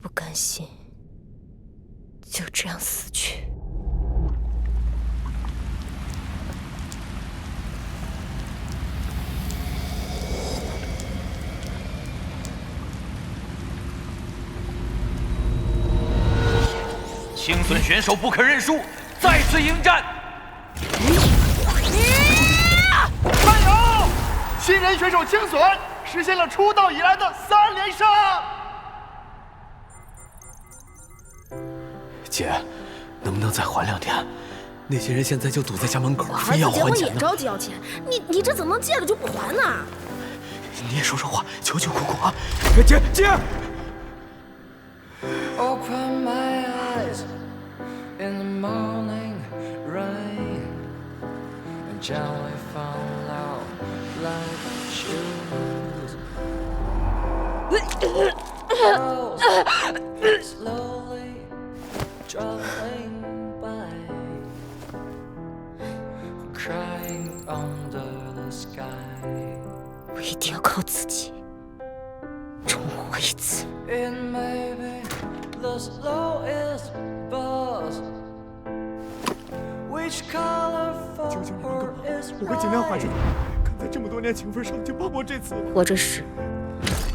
不甘心就这样死去。青隼选手不可认输，再次迎战。加油！新人选手青隼实现了出道以来的3连胜。姐，能不能再缓2天？那些人现在就堵在家门口，非要孩子结婚也还钱呢。着急要钱，你这怎么能借了就不还呢？你也说说话，求求苦苦啊！姐。 Open my eyes in the morning rain and gently fall out like shoes. Slowly traveling by, crying under the sky. 我一定要靠自己重活一次。 It may be the slowest bus. Which color for her is 我会尽量还上。看在这么多年情分上，就把握这次。活着时，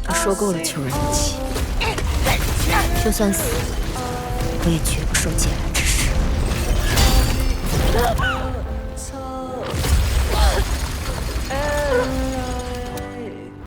我受够了求人的气，就算死，我也绝不受嗟来之食。